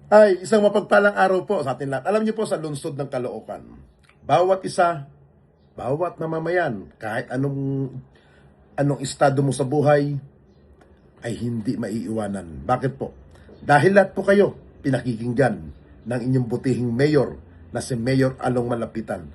Ay, isang mapagpalang araw po sa atin lahat. Alam niyo po sa lungsod ng Caloocan, bawat isa, bawat mamamayan, kahit anong estado mo sa buhay, ay hindi maiiwanan. Bakit po? Dahil lahat po kayo pinakikinggan ng inyong butihing mayor na si Mayor Along Malapitan.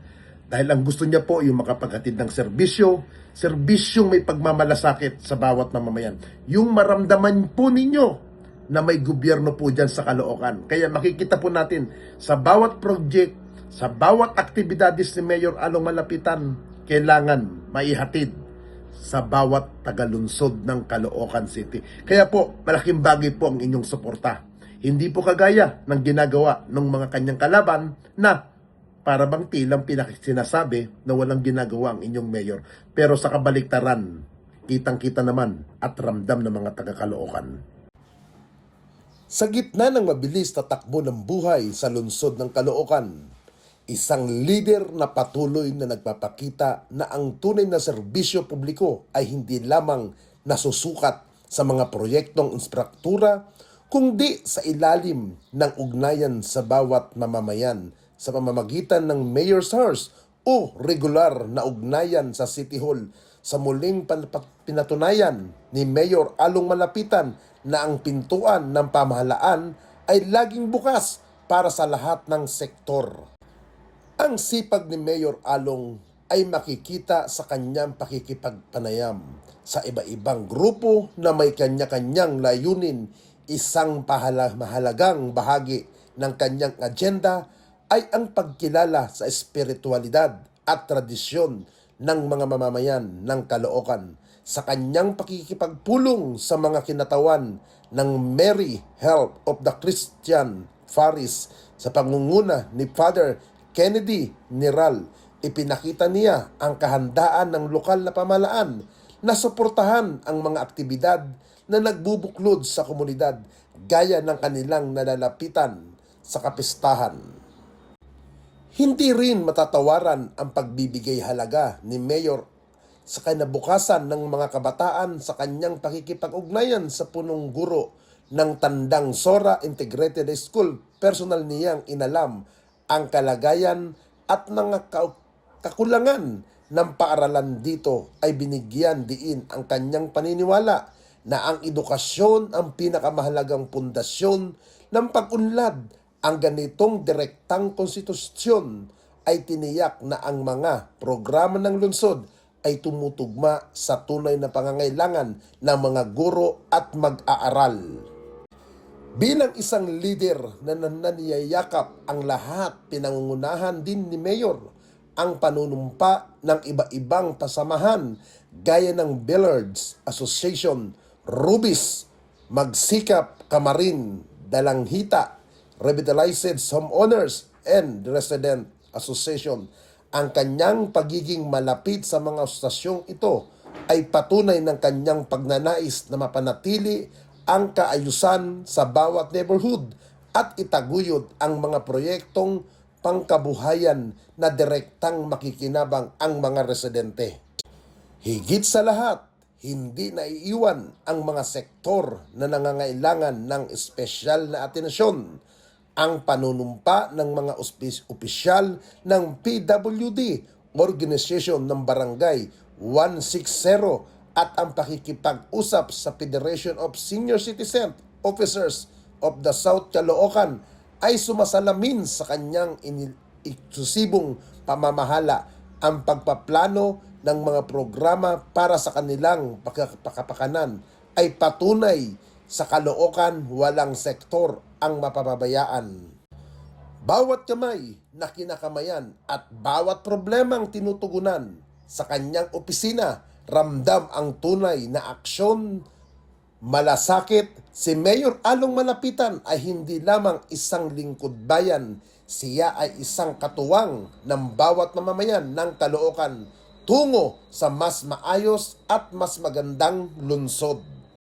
Dahil ang gusto niya po yung makapaghatid ng serbisyong may pagmamalasakit sa bawat mamamayan. Yung maramdaman po ninyo na may gobyerno po dyan sa Caloocan. Kaya makikita po natin sa bawat project, sa bawat aktibidades ni Mayor Along Malapitan, kailangan maihatid sa bawat tagalunsod ng Caloocan City. Kaya po, malaking bagay po ang inyong suporta. Hindi po kagaya ng ginagawa ng mga kanyang kalaban na para bang tilang sinasabi na walang ginagawa ang inyong mayor. Pero sa kabaliktaran, kitang-kita naman at ramdam ng mga taga-Caloocan. Sa gitna ng mabilis na takbo ng buhay sa lungsod ng Caloocan, isang leader na patuloy na nagpapakita na ang tunay na serbisyo publiko ay hindi lamang nasusukat sa mga proyektong infrastruktura, kundi sa ilalim ng ugnayan sa bawat mamamayan sa pamamagitan ng Mayor's House o regular na ugnayan sa City Hall. Sa muling pinatunayan ni Mayor Along Malapitan na ang pintuan ng pamahalaan ay laging bukas para sa lahat ng sektor. Ang sipag ni Mayor Along ay makikita sa kanyang pakikipagpanayam sa iba-ibang grupo na may kanya-kanyang layunin. Isang mahalagang bahagi ng kanyang agenda ay ang pagkilala sa espiritualidad at tradisyon ng mga mamamayan ng Caloocan. Sa kanyang pakikipagpulong sa mga kinatawan ng Mary Help of the Christian Faris sa pangunguna ni Father Kennedy Niral, ipinakita niya ang kahandaan ng lokal na pamahalaan na suportahan ang mga aktibidad na nagbubuklod sa komunidad gaya ng kanilang nalalapitan sa kapistahan. Hindi rin matatawaran ang pagbibigay halaga ni Mayor sa kinabukasan ng mga kabataan sa kanyang pakikipag-ugnayan sa punong guro ng Tandang Sora Integrated School. Personal niyang inalam ang kalagayan at mga kakulangan ng paaralan dito ay binigyan diin ang kanyang paniniwala na ang edukasyon ang pinakamahalagang pundasyon ng pag-unlad. Ang ganitong direktang konstitusyon ay tiniyak na ang mga programa ng lungsod ay tumutugma sa tunay na pangangailangan ng mga guro at mag-aaral. Bilang isang leader na nananiyayakap ang lahat, pinangungunahan din ni Mayor ang panunumpa ng iba-ibang pasamahan gaya ng Billards Association, Rubis, Magsikap, Kamarin, Dalanghita, Revitalized Homeowners and Resident Association. Ang kanyang pagiging malapit sa mga asosasyong ito ay patunay ng kanyang pagnanais na mapanatili ang kaayusan sa bawat neighborhood at itaguyod ang mga proyektong pangkabuhayan na direktang makikinabang ang mga residente. Higit sa lahat, hindi naiiwan ang mga sektor na nangangailangan ng espesyal na atensyon. Ang panunumpa ng mga opisyal ng PWD, Organization ng Barangay 160 at ang pakikipag-usap sa Federation of Senior Citizen Officers of the South Caloocan ay sumasalamin sa kanyang eksklusibong pamamahala. Ang pagpaplano ng mga programa para sa kanilang pakapakanan ay patunay sa Caloocan walang sektor ang mapapabayaan. Bawat kamay na kinakamayan at bawat problemang tinutugunan sa kanyang opisina, ramdam ang tunay na aksyon. Malasakit, si Mayor Along Malapitan ay hindi lamang isang lingkod bayan, siya ay isang katuwang ng bawat mamamayan ng Caloocan tungo sa mas maayos at mas magandang lungsod.